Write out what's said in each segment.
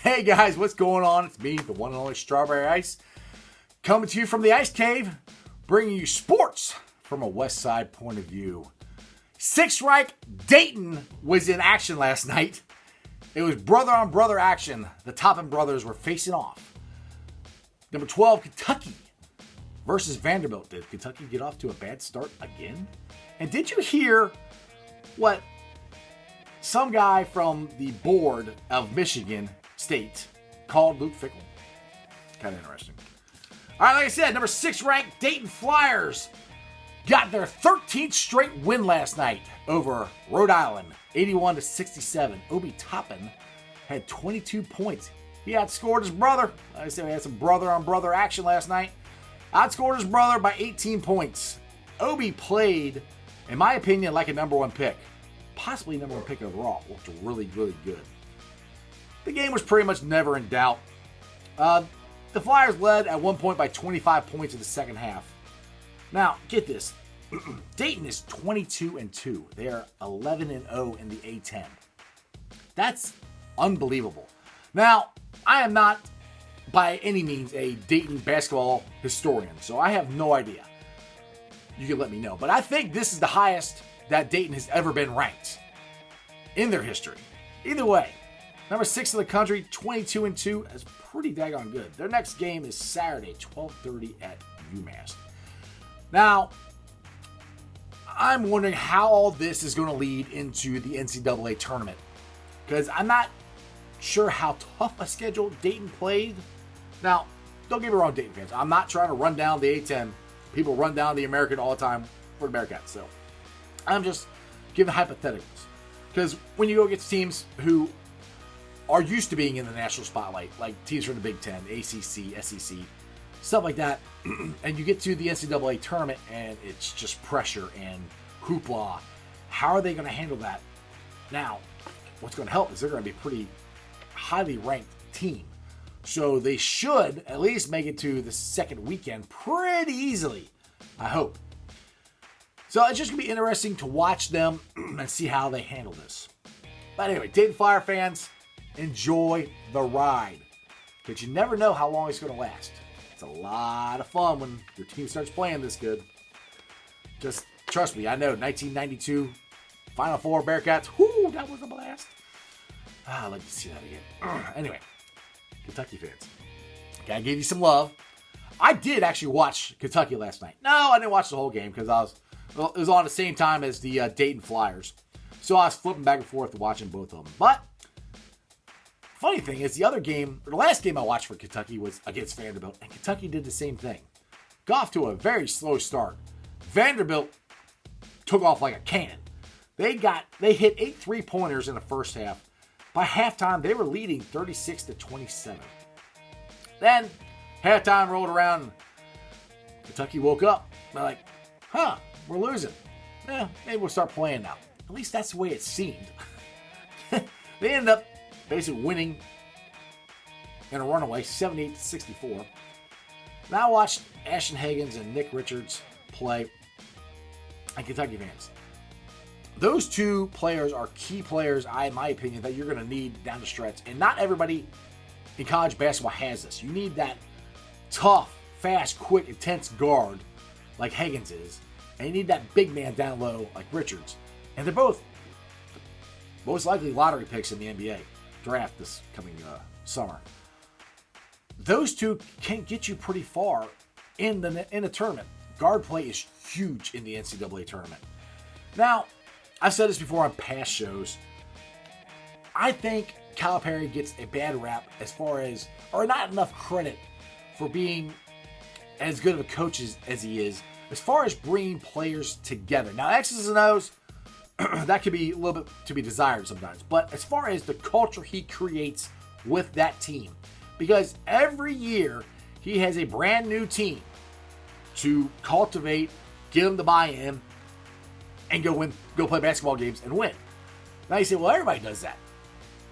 Hey guys, what's going on? It's me, the one and only Strawberry Ice, coming to you from the Ice Cave, bringing you sports from a West Side point of view. Sixth-ranked Dayton was in action last night. It was brother-on-brother action. The Toppin brothers were facing off. Number 12, Kentucky versus Vanderbilt. Did Kentucky get off to a bad start again? And did you hear what some guy from the board of Michigan State called Luke Fickell? Kind of interesting. All right, like I said, number 6 ranked Dayton Flyers got their 13th straight win last night over Rhode Island, 81-67. Obi Toppin had 22 points. He outscored his brother. Like I said, we had some brother-on-brother action last night. Outscored his brother by 18 points. Obi played, in my opinion, like a number 1 pick. Possibly number 1 pick overall. Looked really, really good. The game was pretty much never in doubt. The Flyers led at one point by 25 points in the second half. Now, get this. Dayton is 22-2. They are 11-0 in the A10. That's unbelievable. Now, I am not by any means a Dayton basketball historian, so I have no idea. You can let me know. But I think this is the highest that Dayton has ever been ranked in their history. Either way, number 6 in the country, 22-2, is pretty daggone good. Their next game is Saturday, 12:30 at UMass. Now, I'm wondering how all this is going to lead into the NCAA tournament, because I'm not sure how tough a schedule Dayton played. Now, don't get me wrong, Dayton fans. I'm not trying to run down the A10. People run down the American all the time for the Bearcats. So I'm just giving hypotheticals. Because when you go against teams who are used to being in the national spotlight, like teams from the Big Ten, ACC, SEC, stuff like that, and you get to the NCAA tournament and it's just pressure and hoopla, how are they going to handle that? Now, what's going to help is they're going to be a pretty highly ranked team. So they should at least make it to the second weekend pretty easily, I hope. So it's just going to be interesting to watch them and see how they handle this. But anyway, Dayton Flyer fans, enjoy the ride, because you never know how long it's going to last. It's a lot of fun when your team starts playing this good. Just trust me, I know, 1992 Final Four Bearcats, whoo, that was a blast. I'd like to see that again. Anyway, Kentucky fans, gotta give you some love. I did actually watch Kentucky last night. No, I didn't watch the whole game because it was on the same time as the Dayton Flyers. So I was flipping back and forth watching both of them. But funny thing is, the last game I watched for Kentucky was against Vanderbilt, and Kentucky did the same thing. Got off to a very slow start. Vanderbilt took off like a cannon. They hit 8 3-pointers in the first half. By halftime, they were leading 36-27. Then halftime rolled around, and Kentucky woke up. They're like, we're losing. Maybe we'll start playing now. At least that's the way it seemed. They ended up basically winning in a runaway, 78-64. Now I watched Ashton Higgins and Nick Richards play, and Kentucky fans. Those two players are key players, in my opinion, that you're going to need down the stretch. And not everybody in college basketball has this. You need that tough, fast, quick, intense guard like Higgins is. And you need that big man down low like Richards. And they're both most likely lottery picks in the NBA draft this coming summer. Those two can get you pretty far in the tournament. Guard play is huge in the NCAA tournament. Now, I've said this before on past shows. I think Calipari gets a bad rap as far as, or not enough credit for being as good of a coach as he is, as far as bringing players together. Now, X's and O's, that could be a little bit to be desired sometimes. But as far as the culture he creates with that team, because every year he has a brand new team to cultivate, get them to buy in, and go play basketball games and win. Now you say, well, everybody does that.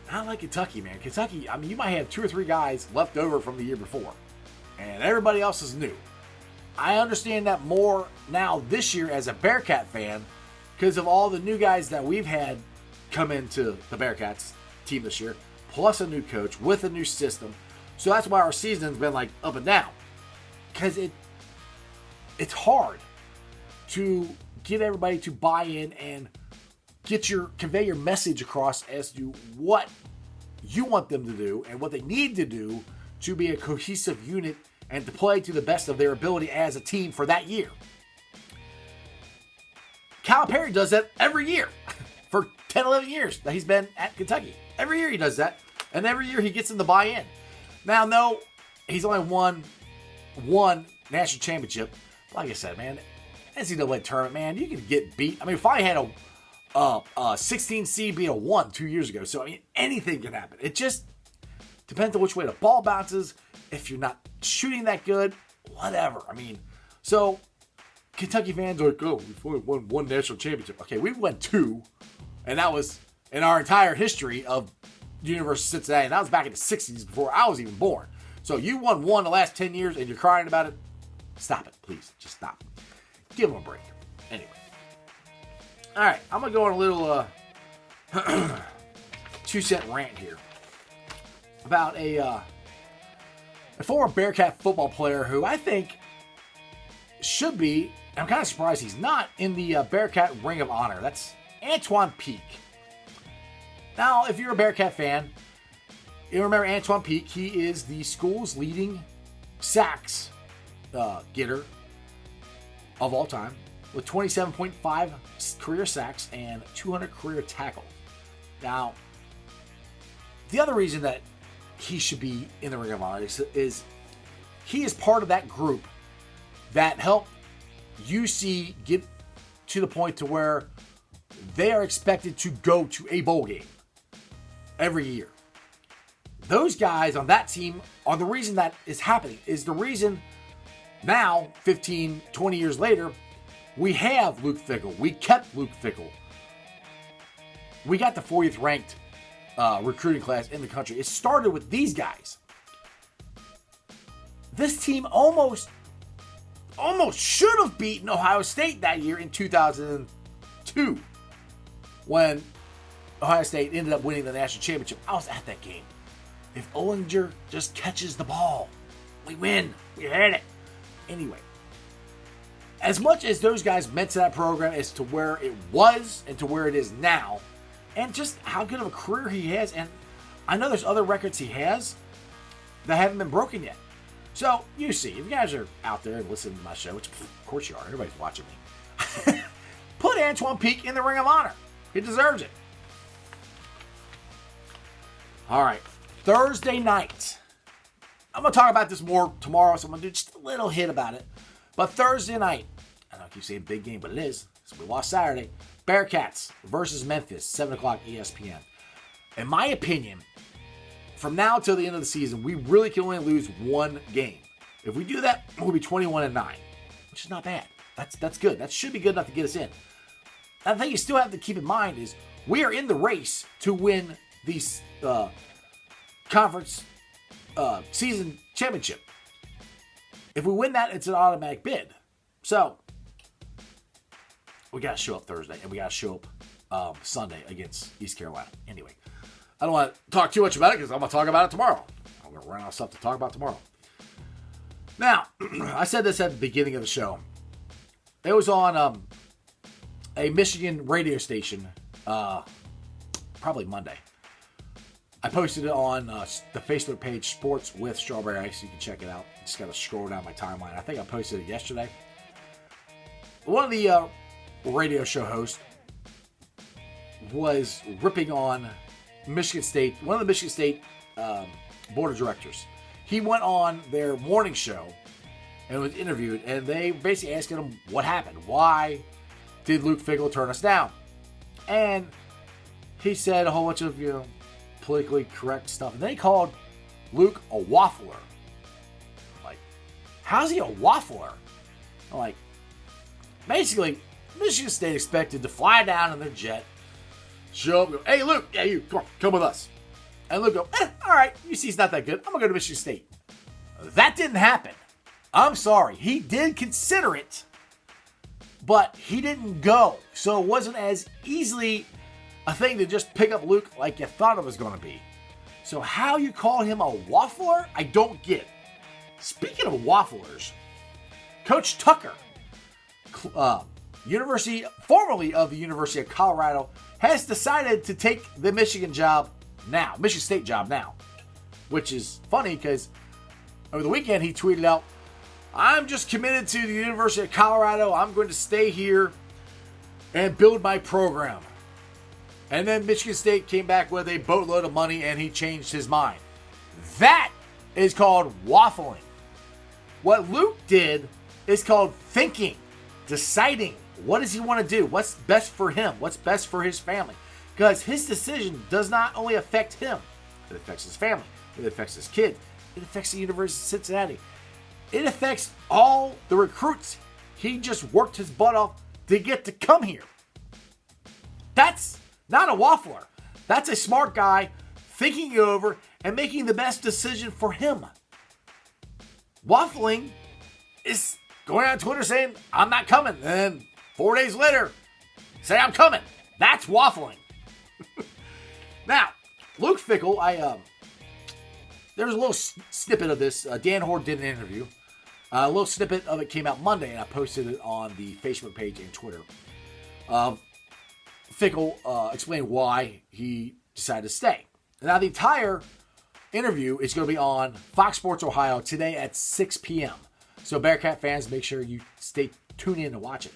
Not like Kentucky, man. Kentucky, I mean, you might have 2 or 3 guys left over from the year before, and everybody else is new. I understand that more now this year as a Bearcat fan because of all the new guys that we've had come into the Bearcats team this year. plus a new coach with a new system. So that's why our season's been like up and down. Because it's hard to get everybody to buy in and convey your message across as to what you want them to do and what they need to do to be a cohesive unit and to play to the best of their ability as a team for that year. Calipari does that every year for 10, 11 years that he's been at Kentucky. Every year he does that, and every year he gets them to buy in. Now, no, he's only won one national championship. Like I said, man, NCAA tournament, man, you can get beat. I mean, if I had a 16 seed beat a 1 2 years ago, so I mean, anything can happen. It just depends on which way the ball bounces. If you're not shooting that good, whatever. I mean, so Kentucky fans are like, oh, we've only won one national championship. Okay, we won 2, and that was in our entire history of University of Cincinnati, and that was back in the 60s before I was even born. So you won 1 the last 10 years, and you're crying about it? Stop it, please. Just stop. Give them a break. Anyway. All right, I'm going to go on a little 2-cent rant here about a former Bearcat football player who I think should be, I'm kind of surprised he's not, in the Bearcat Ring of Honor. That's Antoine Peak. Now, if you're a Bearcat fan, you remember Antoine Peak. He is the school's leading sacks getter of all time, with 27.5 career sacks and 200 career tackles. Now, the other reason that he should be in the Ring of Honor is he is part of that group that helped UC get to the point to where they are expected to go to a bowl game every year. Those guys on that team are the reason that is happening, is the reason now, 15, 20 years later, we have Luke Fickell. We kept Luke Fickell. We got the 40th ranked recruiting class in the country. It started with these guys. This team almost should have beaten Ohio State that year in 2002 when Ohio State ended up winning the national championship. I was at that game. If Ollinger just catches the ball, we win. We had it. Anyway, as much as those guys meant to that program as to where it was and to where it is now, and just how good of a career he has, and I know there's other records he has that haven't been broken yet. So, you see, if you guys are out there and listening to my show, which of course you are, everybody's watching me, put Antoine Peak in the Ring of Honor. He deserves it. All right, Thursday night. I'm going to talk about this more tomorrow, so I'm going to do just a little hit about it. But Thursday night, I know I keep saying big game, but it is. So we lost Saturday. Bearcats versus Memphis, 7 o'clock ESPN. In my opinion, from now till the end of the season, we really can only lose one game. If we do that, we'll be 21-9, which is not bad. That's good. That should be good enough to get us in. And the thing you still have to keep in mind is we are in the race to win these conference season championship. If we win that, it's an automatic bid. So we got to show up Thursday, and we got to show up Sunday against East Carolina. Anyway, I don't want to talk too much about it because I'm going to talk about it tomorrow. I'm going to run out of stuff to talk about tomorrow. Now, I said this at the beginning of the show. It was on a Michigan radio station, probably Monday. I posted it on the Facebook page, Sports with Strawberry Ice. You can check it out. Just got to scroll down my timeline. I think I posted it yesterday. One of the radio show hosts was ripping on Michigan State, one of the Michigan State board of directors. He went on their morning show and was interviewed, and they basically asked him what happened. Why did Luke Fickell turn us down? And he said a whole bunch of, politically correct stuff. And then he called Luke a waffler. Like, how's he a waffler? I'm like, basically, Michigan State expected to fly down in their jet, show up, go, hey, Luke, yeah, you, come with us. And Luke go, all right, UC's not that good. I'm going to go to Michigan State. That didn't happen. I'm sorry. He did consider it, but he didn't go. So it wasn't as easily a thing to just pick up Luke like you thought it was going to be. So how you call him a waffler, I don't get. Speaking of wafflers, Coach Tucker, formerly of the University of Colorado, has decided to take the Michigan State job now. Which is funny because over the weekend he tweeted out, "I'm just committed to the University of Colorado. I'm going to stay here and build my program." And then Michigan State came back with a boatload of money and he changed his mind. That is called waffling. What Luke did is called thinking, deciding what does he want to do, what's best for him, what's best for his family. Because his decision does not only affect him, it affects his family, it affects his kids, it affects the University of Cincinnati. It affects all the recruits he just worked his butt off to get to come here. That's not a waffler. That's a smart guy thinking it over and making the best decision for him. Waffling is going on Twitter saying, "I'm not coming." And then 4 days later, say, "I'm coming." That's waffling. Now, Luke Fickell, there was a little snippet of this. Dan Hoard did an interview. A little snippet of it came out Monday, and I posted it on the Facebook page and Twitter. Fickell explained why he decided to stay. Now, the entire interview is going to be on Fox Sports Ohio today at 6 p.m. So, Bearcat fans, make sure you tune in to watch it.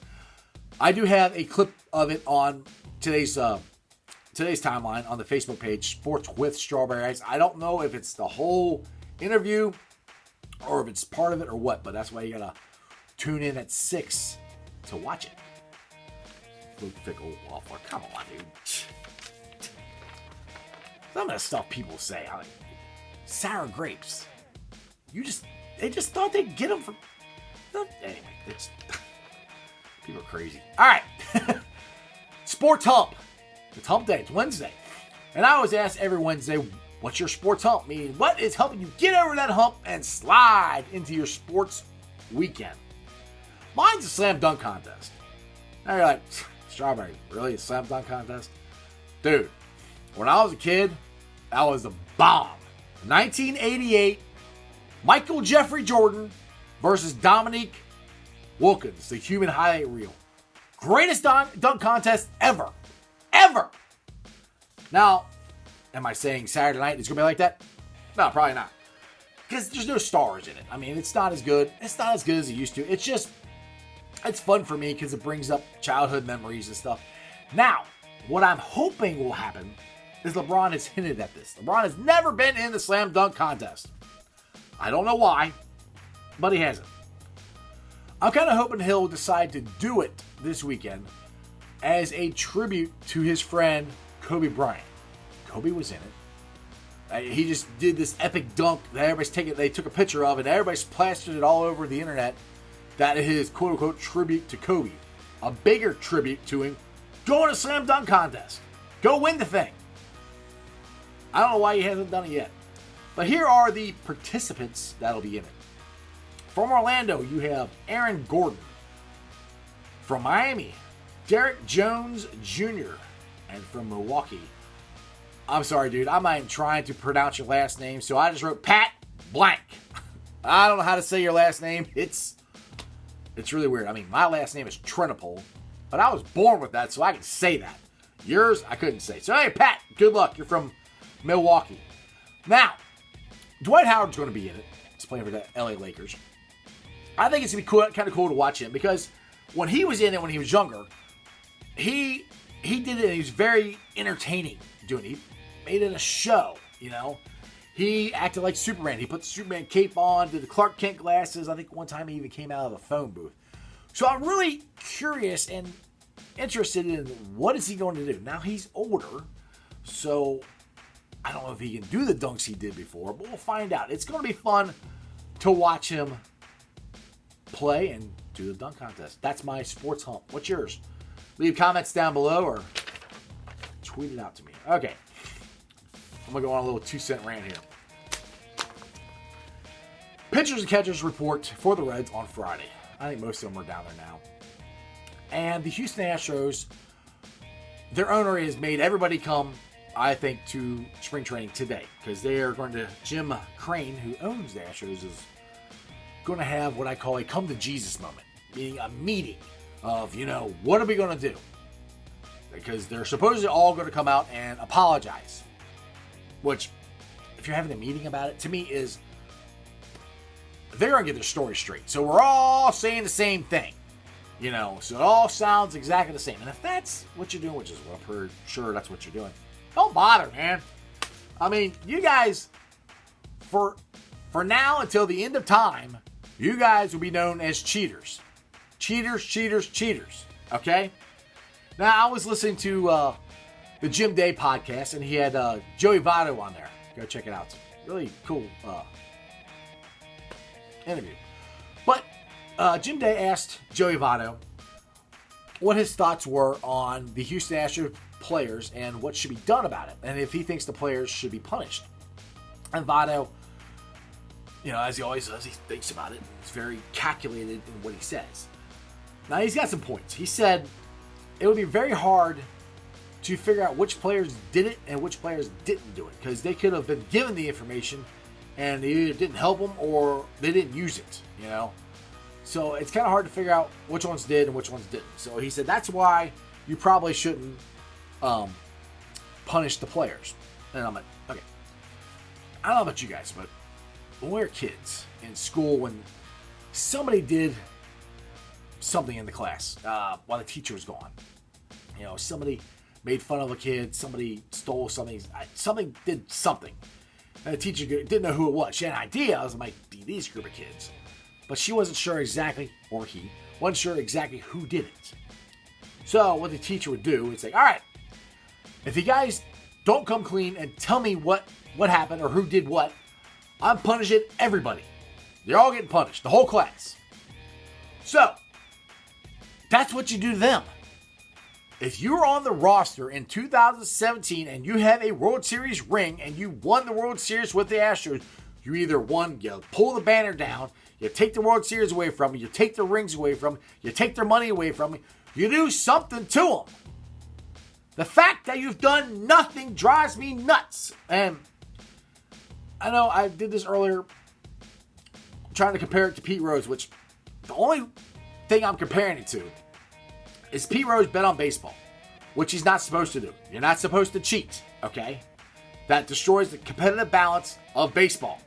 I do have a clip of it on today's timeline on the Facebook page, Sports with Strawberry Ice. I don't know if it's the whole interview or if it's part of it or what, but that's why you gotta tune in at 6 to watch it. Luke Fickell, waffler, come on, dude. Some of the stuff people say, like sour grapes. They just thought they'd get them from. Anyway, people are crazy. All right, Sports Hump. It's Hump Day. It's Wednesday, and I always ask every Wednesday, "What's your sports hump?" Meaning, what is helping you get over that hump and slide into your sports weekend? Mine's a slam dunk contest. Now you're like, "Strawberry, really? A slam dunk contest?" Dude, when I was a kid, that was a bomb. 1988, Michael Jeffrey Jordan versus Dominique Wilkins, the human highlight reel. Greatest dunk contest ever. Ever. Now, am I saying Saturday night is going to be like that? No, probably not. Because there's no stars in it. I mean, it's not as good. It's not as good as it used to. It's fun for me because it brings up childhood memories and stuff. Now, what I'm hoping will happen is LeBron has hinted at this. LeBron has never been in the slam dunk contest. I don't know why, but he hasn't. I'm kind of hoping he'll decide to do it this weekend as a tribute to his friend Kobe Bryant. Kobe was in it. He just did this epic dunk that they took a picture of, and everybody's plastered it all over the internet. That is his quote-unquote tribute to Kobe. A bigger tribute to him. Go in a slam dunk contest. Go win the thing. I don't know why he hasn't done it yet. But here are the participants that'll be in it. From Orlando, you have Aaron Gordon. From Miami, Derek Jones Jr. And from Milwaukee, I'm sorry, dude, I'm not even trying to pronounce your last name, so I just wrote Pat Blank. I don't know how to say your last name. It's really weird. I mean, my last name is Trenopole, but I was born with that, so I can say that. Yours, I couldn't say. So, hey, Pat, good luck. You're from Milwaukee. Now, Dwight Howard's going to be in it. He's playing for the LA Lakers. I think it's going to be kind of cool to watch him because when he was in it when he was younger, he did it and he was very entertaining doing it. He made it a show, you know. He acted like Superman. He put the Superman cape on, did the Clark Kent glasses. I think one time he even came out of a phone booth. So I'm really curious and interested in what is he going to do. Now he's older, so I don't know if he can do the dunks he did before, but we'll find out. It's going to be fun to watch him play and do the dunk contest. That's my sports hump. What's yours? Leave comments down below or tweet it out to me. Okay. I'm going to go on a little 2-cent rant here. Pitchers and catchers report for the Reds on Friday. I think most of them are down there now. And the Houston Astros, their owner has made everybody come I think, to spring training today, because they are going to, Jim Crane, who owns the Astros, is going to have what I call a come to Jesus moment, meaning a meeting of, what are we going to do? Because they're supposedly all going to come out and apologize, which, if you're having a meeting about it, to me is, they're going to get their story straight. So we're all saying the same thing, so it all sounds exactly the same. And if that's what you're doing, which is what I'm pretty sure that's what you're doing, don't bother, man. I mean, you guys, for now until the end of time, you guys will be known as cheaters. Cheaters, cheaters, cheaters. Okay? Now, I was listening to the Jim Day podcast, and he had Joey Votto on there. Go check it out. It's a really cool interview. But Jim Day asked Joey Votto what his thoughts were on the Houston Astros players and what should be done about it, and if he thinks the players should be punished. And Votto, as he always does, he thinks about it. He's very calculated in what he says. Now, he's got some points. He said it would be very hard to figure out which players did it and which players didn't do it, because they could have been given the information and it either didn't help them or they didn't use it, So it's kind of hard to figure out which ones did and which ones didn't. So he said that's why you probably shouldn't punish the players. And I'm like, okay. I don't know about you guys, but when we were kids in school, when somebody did something in the class while the teacher was gone, somebody made fun of a kid, somebody stole something, somebody did something, and the teacher didn't know who it was. She had an idea it might be these group of kids, but she wasn't sure exactly, or he wasn't sure exactly who did it. So what the teacher would do is say, all right, if you guys don't come clean and tell me what happened or who did what, I'm punishing everybody. They're all getting punished, the whole class. So that's what you do to them. If you're on the roster in 2017 and you have a World Series ring and you won the World Series with the Astros, you either won, you pull the banner down, you take the World Series away from them, you take their rings away from them, you take their money away from them, you do something to them. The fact that you've done nothing drives me nuts. And I know I did this earlier, trying to compare it to Pete Rose, which the only thing I'm comparing it to is Pete Rose bet on baseball, which he's not supposed to do. You're not supposed to cheat, okay? That destroys the competitive balance of baseball.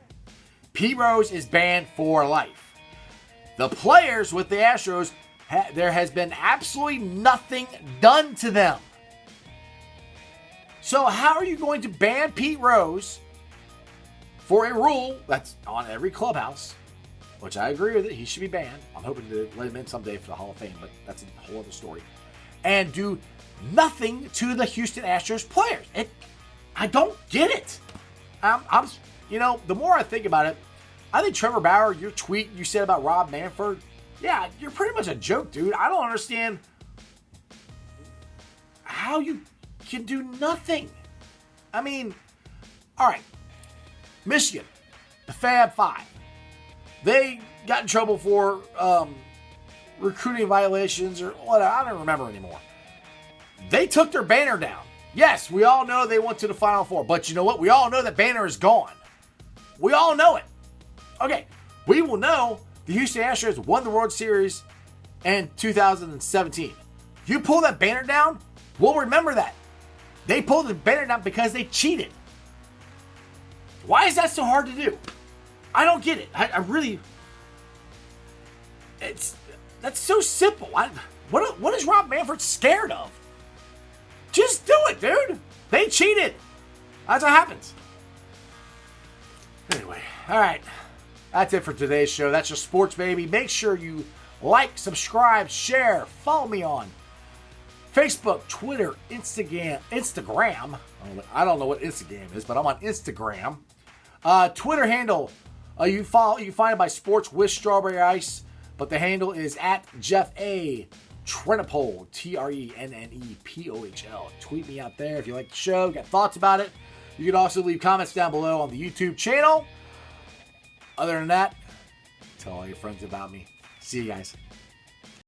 Pete Rose is banned for life. The players with the Astros, there has been absolutely nothing done to them. So how are you going to ban Pete Rose for a rule that's on every clubhouse, which I agree with it, he should be banned. I'm hoping to let him in someday for the Hall of Fame, but that's a whole other story. And do nothing to the Houston Astros players. I don't get it. The more I think about it, I think Trevor Bauer, your tweet you said about Rob Manfred, yeah, you're pretty much a joke, dude. I don't understand how you can do nothing. I mean, all right, Michigan, the Fab Five. They got in trouble for recruiting violations or whatever. I don't remember anymore. They took their banner down. Yes, we all know they went to the Final Four. But you know what? We all know that banner is gone. We all know it. Okay, we will know the Houston Astros won the World Series in 2017. You pull that banner down, we'll remember that. They pulled the banner down because they cheated. Why is that so hard to do? I don't get it. I really... That's so simple. What is Rob Manfred scared of? Just do it, dude. They cheated. That's what happens. Anyway, all right. That's it for today's show. That's your sports, baby. Make sure you like, subscribe, share, follow me on Facebook, Twitter, Instagram. I don't know what Instagram is, but I'm on Instagram. Twitter handle, you find it by Sports with Strawberry Ice, but the handle is at Jeff A. Trennepohl, TRENNEPOHL. Tweet me out there if you like the show, got thoughts about it. You can also leave comments down below on the YouTube channel. Other than that, tell all your friends about me. See you guys.